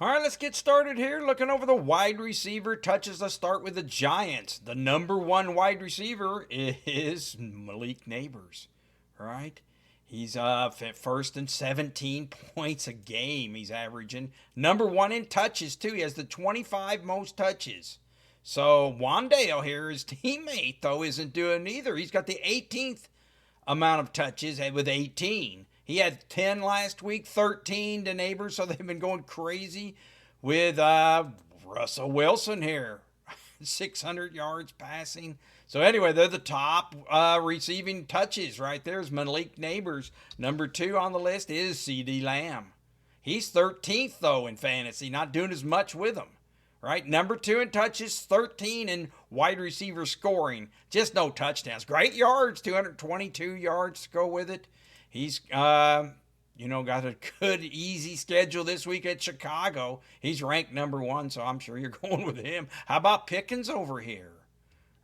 All right, let's get started here. Looking over the wide receiver touches. Let's start with the Giants. The number one wide receiver is Malik Neighbors. All right. He's first and 17 points a game. He's averaging. Number one in touches, too. He has the 25 most touches. So Wandale here, his teammate, though, isn't doing either. He's got the 18th amount of touches with 18. He had 10 last week, 13 to Neighbors, so they've been going crazy with Russell Wilson here. 600 yards passing. So anyway, they're the top receiving touches right there. Is Malik Neighbors. Number two on the list is CeeDee Lamb. He's 13th, though, in fantasy, not doing as much with them. Right? Number two in touches, 13 in wide receiver scoring. Just no touchdowns. Great yards, 222 yards to go with it. He's, got a good, easy schedule this week at Chicago. He's ranked number one, so I'm sure you're going with him. How about Pickens over here?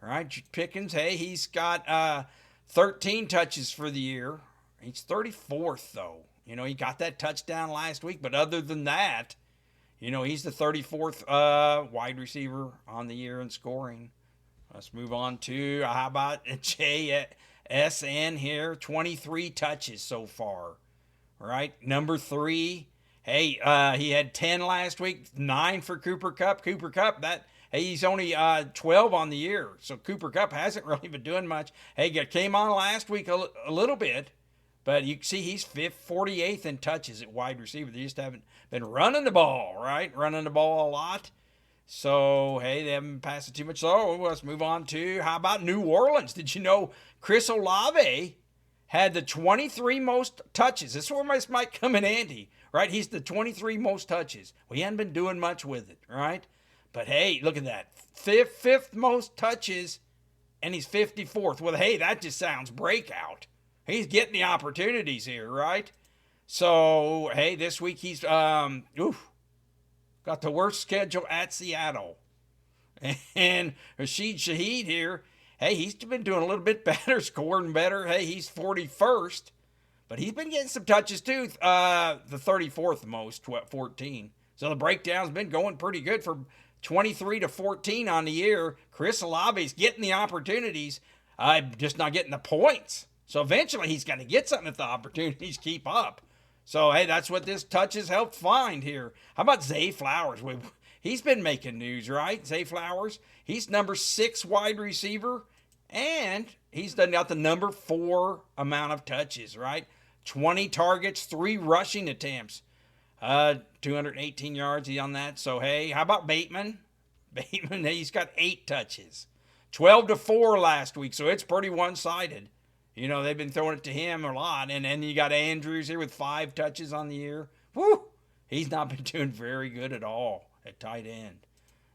All right, Pickens, hey, he's got 13 touches for the year. He's 34th, though. He got that touchdown last week, but other than that, he's the 34th wide receiver on the year in scoring. Let's move on to, how about JSN here? 23 touches so far. All right, number three. Hey, he had 10 last week, 9 for Cooper Kupp. He's only 12 on the year, so Cooper Kupp hasn't really been doing much. Hey, came on last week a little bit. But you see, he's 48th in touches at wide receiver. They just haven't been running the ball, right? Running the ball a lot. So, hey, they haven't been passing too much. So, let's move on to, how about New Orleans? Did you know Chris Olave had the 23 most touches? This is where this might come in handy, right? He's the 23 most touches. We hadn't been doing much with it, right? But, hey, look at that. Fifth most touches, and he's 54th. Well, hey, that just sounds breakout. He's getting the opportunities here, right? So, hey, this week he's got the worst schedule at Seattle. And Rashid Shaheed here, hey, he's been doing a little bit better, scoring better. Hey, he's 41st. But he's been getting some touches too. The 34th most, 14. So the breakdown's been going pretty good for 23 to 14 on the year. Chris Olave's getting the opportunities, just not getting the points. So eventually he's going to get something if the opportunities keep up. So, hey, that's what this touch has helped find here. How about Zay Flowers? He's been making news, right? Zay Flowers. He's number 6 wide receiver, and he's got the number 4 amount of touches, right? 20 targets, 3 rushing attempts. 218 yards on that. So, hey, how about Bateman? Bateman, he's got 8 touches. 12 to 4 last week, so it's pretty one-sided. They've been throwing it to him a lot. And then you got Andrews here with 5 touches on the year. Woo! He's not been doing very good at all at tight end.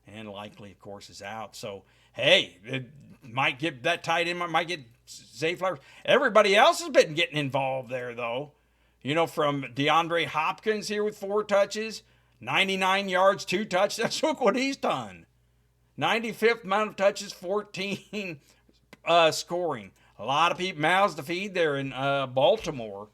And likely, of course, is out. So, hey, it might get that tight end, might get Zay Flowers. Everybody else has been getting involved there, though. From DeAndre Hopkins here with 4 touches, 99 yards, 2 touchdowns. Look what he's done. 95th amount of touches, 14 scoring. A lot of people, mouths to feed there in Baltimore.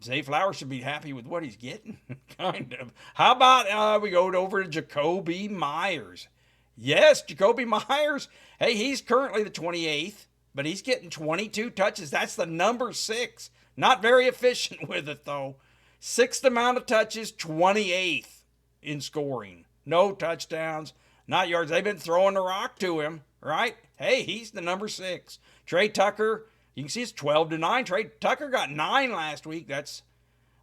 Zay Flowers should be happy with what he's getting, kind of. How about we go over to Jakobi Meyers? Yes, Jakobi Meyers. Hey, he's currently the 28th, but he's getting 22 touches. That's the number 6. Not very efficient with it, though. 6th amount of touches, 28th in scoring. No touchdowns, not yards. They've been throwing the rock to him, right? Hey, he's the number 6. Trey Tucker, you can see it's 12 to 9. Trey Tucker got 9 last week. That's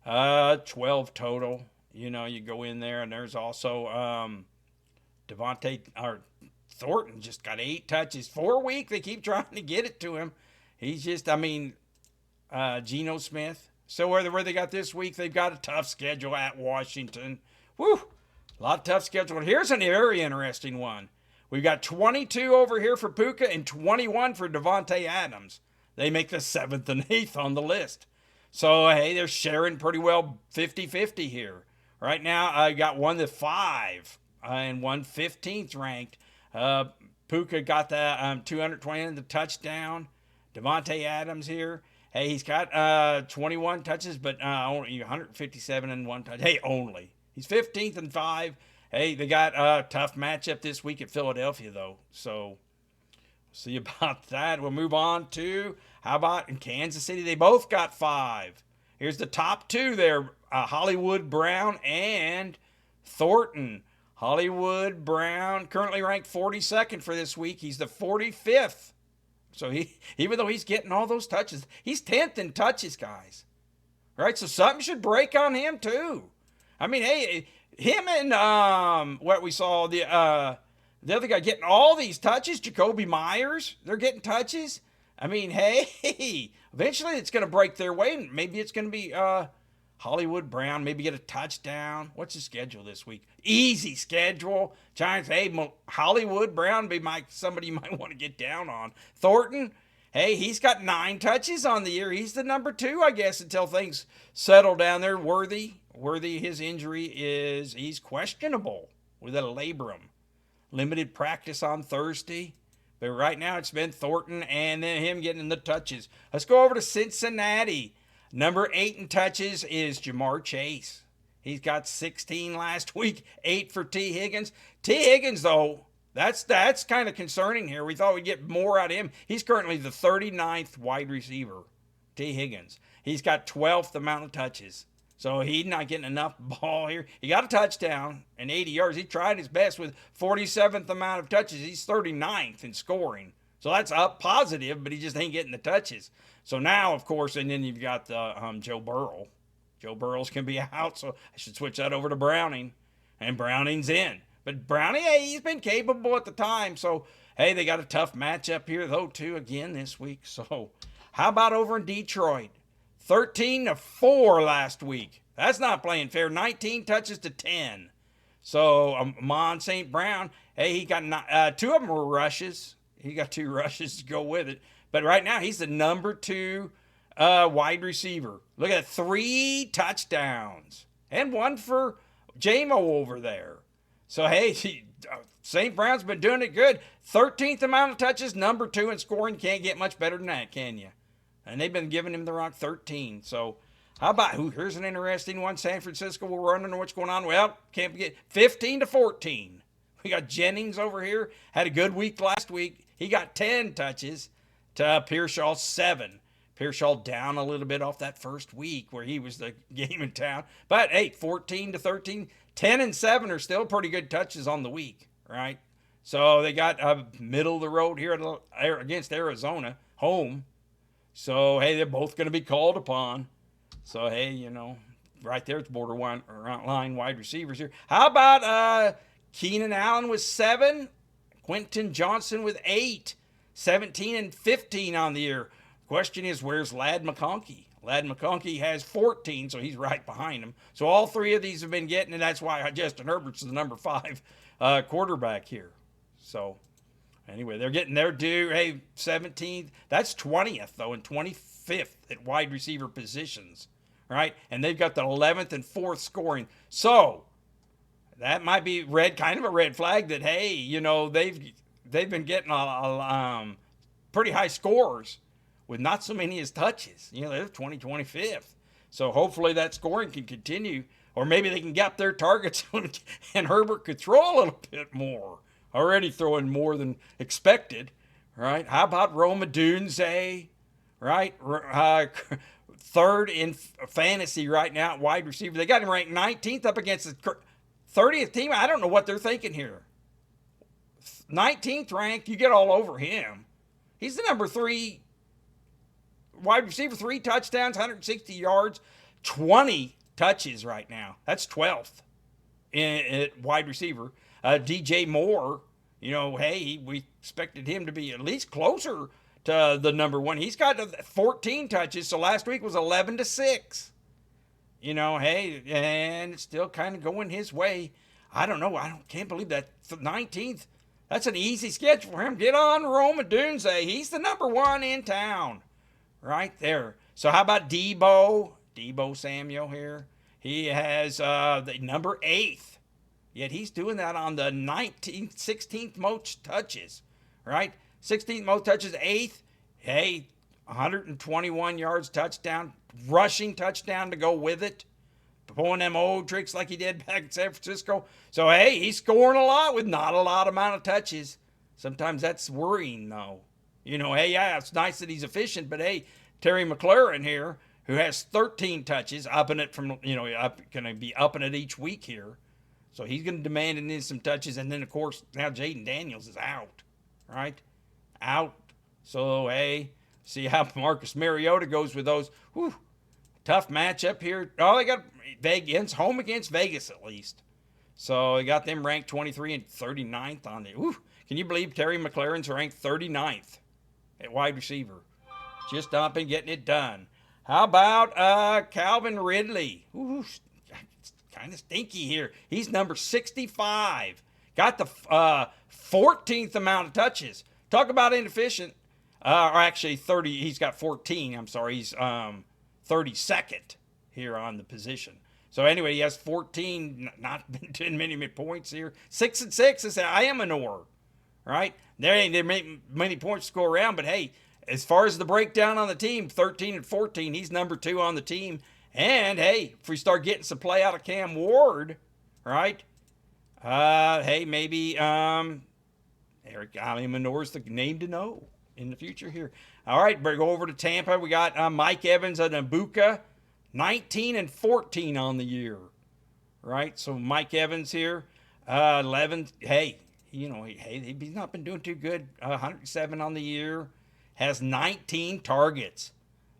12 total. You go in there, and there's also Thornton just got 8 touches. 4 week, they keep trying to get it to him. He's just, Geno Smith. So where they got this week, they've got a tough schedule at Washington. Woo! A lot of tough schedule. Here's a very interesting one. We've got 22 over here for Puka and 21 for Davante Adams. They make the 7th and 8th on the list. So, hey, they're sharing pretty well 50-50 here. Right now, I got one to 5 and one 15th ranked. Puka got the 220 in the touchdown. Davante Adams here. Hey, he's got 21 touches, but only 157 and 1 touch. Hey, only. He's 15th and 5. Hey, they got a tough matchup this week at Philadelphia, though. So see about that. We'll move on to, how about in Kansas City? They both got 5. Here's the top two there, Hollywood Brown and Thornton. Hollywood Brown currently ranked 42nd for this week. He's the 45th. So even though he's getting all those touches, he's 10th in touches, guys. Right? So something should break on him too. I mean, hey, him and what we saw, the other guy getting all these touches, Jacoby Myers, they're getting touches. I mean, hey, eventually it's going to break their way, and maybe it's going to be Hollywood Brown, maybe get a touchdown. What's his schedule this week? Easy schedule. Giants, hey, Hollywood Brown be somebody you might want to get down on. Thornton, hey, he's got 9 touches on the year. He's the number 2, I guess, until things settle down there. Worthy, his injury is, he's questionable with a labrum. Limited practice on Thursday. But right now it's been Thornton and then him getting the touches. Let's go over to Cincinnati. Number 8 in touches is Ja'Marr Chase. He's got 16 last week, 8 for T. Higgins. T. Higgins, though, that's kind of concerning here. We thought we'd get more out of him. He's currently the 39th wide receiver, T. Higgins. He's got 12th amount of touches. So he's not getting enough ball here. He got a touchdown and 80 yards. He tried his best with 47th amount of touches. He's 39th in scoring. So that's up positive, but he just ain't getting the touches. So now, of course, and then you've got Joe Burrow. Joe Burrow's can be out, so I should switch that over to Browning. And Browning's in. But Browning, hey, he's been capable at the time. So, hey, they got a tough matchup here, though, too, again this week. So, how about over in Detroit? 13-4 last week. That's not playing fair. 19 touches to 10. So, Amon St. Brown, hey, he got 2 of them were rushes. He got 2 rushes to go with it. But right now, he's the number 2 wide receiver. Look at that, 3 touchdowns. And 1 for J-Mo over there. So, hey, St. Brown's been doing it good. 13th amount of touches, number 2 in scoring. Can't get much better than that, can you? And they've been giving him the rock 13. So, how about, here's an interesting one. San Francisco, we're wondering what's going on. Well, can't get 15-14. We got Jennings over here. Had a good week last week. He got 10 touches to Pearsall 7. Pearsall down a little bit off that first week where he was the game in town. But, hey, 14-13. 10 and 7 are still pretty good touches on the week, right? So they got middle of the road here against Arizona, home. So, hey, they're both going to be called upon. So, hey, right there, it's borderline wide receivers here. How about Keenan Allen with 7, Quentin Johnson with 8, 17 and 15 on the year. Question is, where's Ladd McConkey? Ladd McConkey has 14, so he's right behind him. So all 3 of these have been getting, and that's why Justin Herbert's the number 5 quarterback here. So anyway, they're getting their due. Hey, 17th. That's 20th, though, and 25th at wide receiver positions, right? And they've got the 11th and 4th scoring. So that might be kind of a red flag that, hey, they've been getting pretty high scores with not so many as touches. They're 25th. So hopefully that scoring can continue, or maybe they can get their targets and Herbert could throw a little bit more. Already throwing more than expected, right? How about Rome Odunze, right? 3rd in fantasy right now at wide receiver. They got him ranked 19th up against the 30th team. I don't know what they're thinking here. 19th ranked, you get all over him. He's the number 3 wide receiver, 3 touchdowns, 160 yards, 20 touches right now. That's 12th at wide receiver. DJ Moore, hey, we expected him to be at least closer to the number 1. He's got 14 touches, so last week was 11-6. Hey, and it's still kind of going his way. I don't know. Can't believe that 19th. That's an easy schedule for him. Get on Rome Odunze. He's the number 1 in town. Right there. So how about Debo? Debo Samuel here. He has the number 8th. Yet he's doing that on the 16th most touches. Right? 16th most touches, 8th. Hey, 121 yards touchdown. Rushing touchdown to go with it. pulling them old tricks like he did back in San Francisco. So, hey, he's scoring a lot with not a lot amount of touches. Sometimes that's worrying, though. Hey, yeah, it's nice that he's efficient, but hey, Terry McLaurin here, who has 13 touches, upping it from, going to be upping it each week here. So he's going to demand and need some touches. And then, of course, now Jaden Daniels is out, right? Out. So, hey, see how Marcus Mariota goes with those. Whew, tough matchup here. Oh, they got Vegas, home against Vegas at least. So they got them ranked 23 and 39th on the. Whew, can you believe Terry McLaurin's ranked 39th at wide receiver? Just up and getting it done. How about Calvin Ridley? Ooh, kind of stinky here. He's number 65. Got the 14th amount of touches. Talk about inefficient. Or actually 30. He's got 14. I'm sorry. He's 32nd here on the position. So anyway, he has 14. Not been 10 many points here. 6 and 6 is I am an or. Right? There ain't many points to go around, but hey, as far as the breakdown on the team, 13 and 14, he's number 2 on the team. And hey, if we start getting some play out of Cam Ward, right? Hey, maybe Eric Allimanor is the name to know in the future here. All right, we'll go over to Tampa. We got Mike Evans and Ibuka, 19 and 14 on the year, right? So Mike Evans here, 11. Hey, he's not been doing too good. 107 on the year, has 19 targets,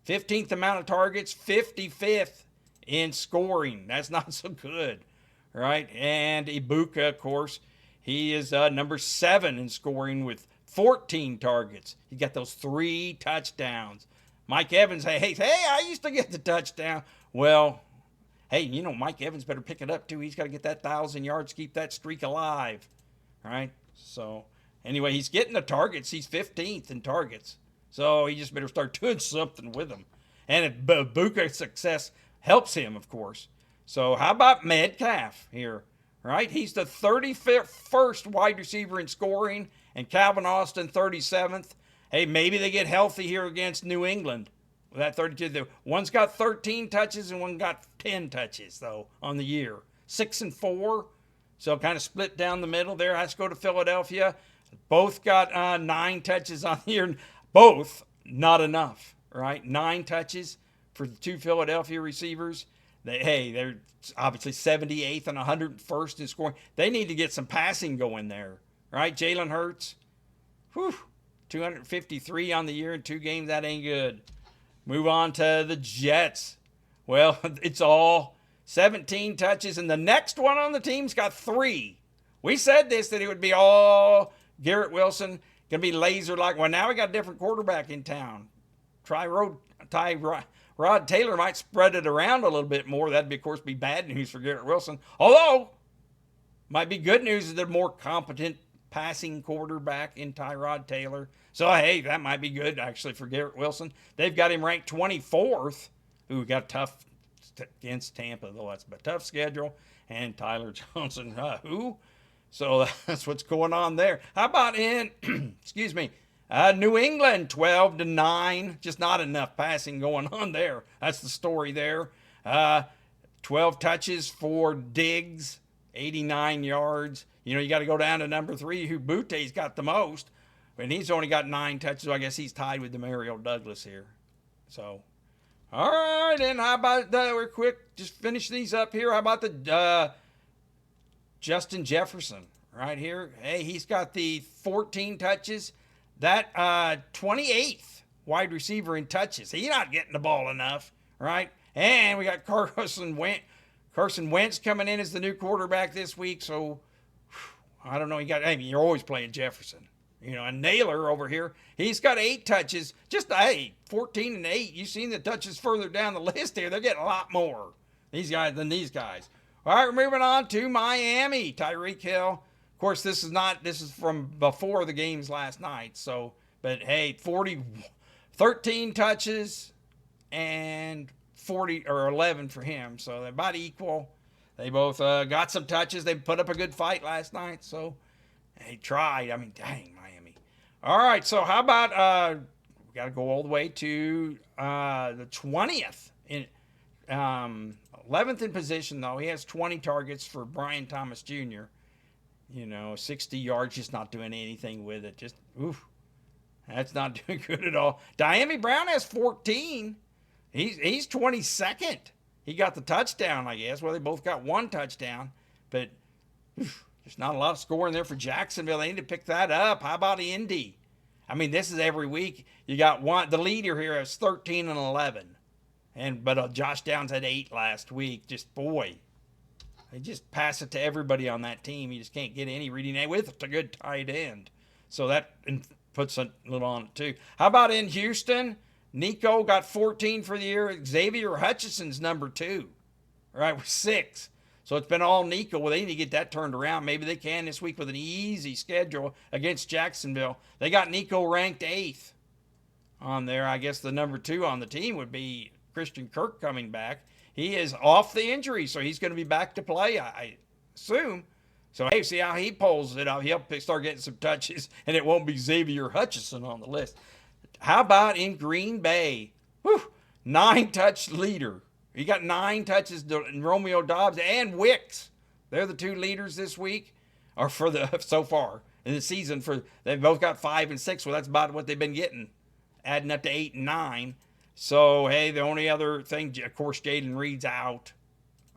15th amount of targets, 55th in scoring. That's not so good, right? And Ibuka, of course, he is number 7 in scoring with 14 targets. He got those 3 touchdowns. Mike Evans, hey, I used to get the touchdown. Well, hey, Mike Evans better pick it up too. He's got to get that 1,000 yards, keep that streak alive, right? So anyway, he's getting the targets. He's 15th in targets. So he just better start doing something with them. And Ibuka's success helps him, of course. So how about Metcalf here, right? He's the 31st wide receiver in scoring, and Calvin Austin 37th. Hey, maybe they get healthy here against New England. With that 32, one's got 13 touches and one got 10 touches though on the year. 6 and 4, so kind of split down the middle there. Let's go to Philadelphia. Both got 9 touches on the year. Both not enough, right? 9 touches for the 2 Philadelphia receivers. They're obviously 78th and 101st in scoring. They need to get some passing going there, right? Jalen Hurts, 253 on the year in 2 games. That ain't good. Move on to the Jets. Well, it's all 17 touches, and the next one on the team's got 3. We said this, that it would be all Garrett Wilson, going to be laser-like. Well, now we got a different quarterback in town. Rod Taylor might spread it around a little bit more. That'd, of course, be bad news for Garrett Wilson. Although, might be good news is they're more competent passing quarterback in Tyrod Taylor. So, hey, that might be good, actually, for Garrett Wilson. They've got him ranked 24th. Ooh, got tough against Tampa, though. That's a tough schedule. And Tyler Johnson, who? So that's what's going on there. How about in, excuse me, New England, 12-9. Just not enough passing going on there. That's the story there. 12 touches for Diggs, 89 yards. You got to go down to number 3, who Butte's got the most. And he's only got 9 touches. So I guess he's tied with Demario Douglas here. So, all right. And how about we're quick, just finish these up here. How about the Justin Jefferson right here? Hey, he's got the 14 touches. That 28th wide receiver in touches. He's not getting the ball enough, right? And we got Carson Wentz coming in as the new quarterback this week. So, I don't know. You're always playing Jefferson. And Naylor over here, he's got 8 touches. Just 14 and 8. You've seen the touches further down the list here. They're getting a lot more these guys than these guys. All right, we're moving on to Miami. Tyreek Hill. Of course, this is from before the games last night. So, but hey, 13 touches and 40 or 11 for him. So they're about equal. They both got some touches. They put up a good fight last night. So they tried. Dang, Miami. All right, so how about we got to go all the way to the 20th. 11th in position, though. He has 20 targets for Brian Thomas Jr. 60 yards, just not doing anything with it. Just, oof. That's not doing good at all. Dyami Brown has 14. He's 22nd. He got the touchdown, I guess. Well, they both got one touchdown. But there's not a lot of scoring there for Jacksonville. They need to pick that up. How about Indy? I mean, this is every week. You got one. The leader here has 13 and 11. But Josh Downs had 8 last week. Just, boy. They just pass it to everybody on that team. You just can't get any reading with a good tight end. So that puts a little on it, too. How about in Houston? Nico got 14 for the year. Xavier Hutchinson's number 2, right, with 6. So it's been all Nico. Well, they need to get that turned around. Maybe they can this week with an easy schedule against Jacksonville. They got Nico ranked 8th on there. I guess the number 2 on the team would be Christian Kirk coming back. He is off the injury, so he's going to be back to play, I assume. So, hey, see how he pulls it off. He'll start getting some touches, and it won't be Xavier Hutchinson on the list. How about in Green Bay? 9-touch leader. He got 9 touches, Romeo Doubs and Wicks. They're the 2 leaders this week, or so far in the season. They've both got 5 and 6. Well, that's about what they've been getting, adding up to 8 and 9. So, hey, the only other thing, of course, Jaden Reed's out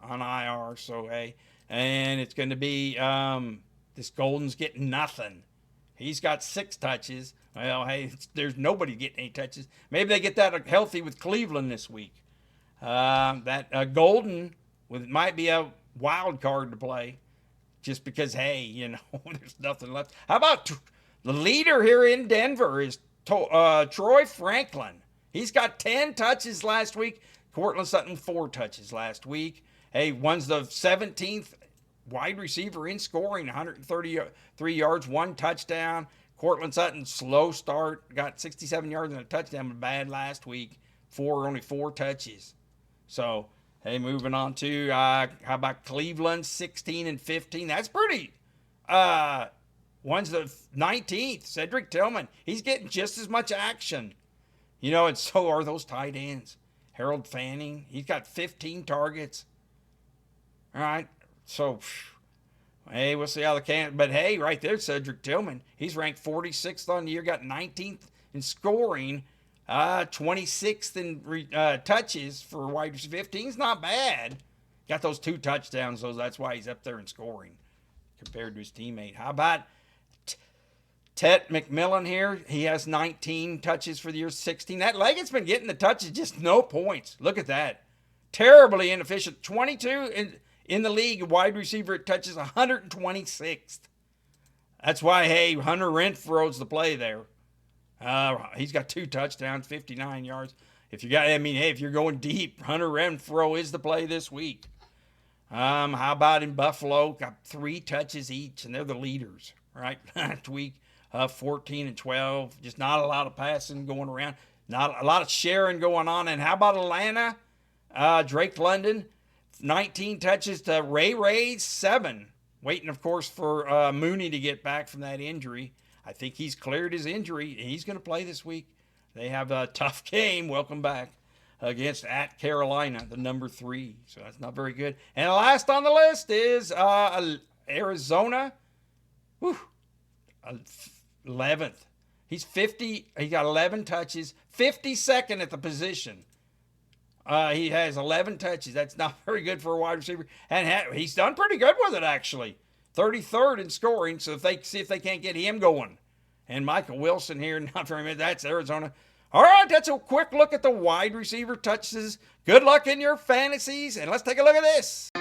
on IR. So, hey, and it's going to be this Golden's getting nothing. He's got 6 touches. Well, hey, there's nobody getting any touches. Maybe they get that healthy with Cleveland this week. That Golden might be a wild card to play just because, hey, there's nothing left. How about the leader here in Denver is Troy Franklin. He's got 10 touches last week. Cortland Sutton, 4 touches last week. Hey, one's the 17th wide receiver in scoring, 133 yards, 1 touchdown. Cortland Sutton, slow start, got 67 yards and a touchdown, but bad last week. Only 4 touches. So, hey, moving on to, how about Cleveland, 16 and 15? That's pretty. One's the 19th, Cedric Tillman. He's getting just as much action. And so are those tight ends. Harold Fanning, he's got 15 targets. All right, so, hey, we'll see how they can. But, hey, right there, Cedric Tillman. He's ranked 46th on the year, got 19th in scoring, 26th in touches for wide receiver. 15's not bad. Got those 2 touchdowns, so that's why he's up there in scoring compared to his teammate. How about Tet McMillan here? He has 19 touches for the year, 16. That Leggett's been getting the touches, just no points. Look at that. Terribly inefficient. 22 in the league, wide receiver touches 126th. That's why, hey, Hunter Renfro's the play there. He's got 2 touchdowns, 59 yards. If you're going deep, Hunter Renfro is the play this week. How about in Buffalo? Got 3 touches each, and they're the leaders, right? Last week, 14 and 12. Just not a lot of passing going around. Not a lot of sharing going on. And how about Atlanta? Drake London, 19 touches to Ray 7. Waiting, of course, for Mooney to get back from that injury. I think he's cleared his injury, and he's going to play this week. They have a tough game. Welcome back at Carolina, the number 3. So that's not very good. And last on the list is Arizona. 11th. He's 50. He got 11 touches. 52nd at the position. He has 11 touches. That's not very good for a wide receiver. And he's done pretty good with it, actually. 33rd in scoring, so if they can't get him going. And Michael Wilson here, not very much. That's Arizona. All right, that's a quick look at the wide receiver touches. Good luck in your fantasies, and let's take a look at this.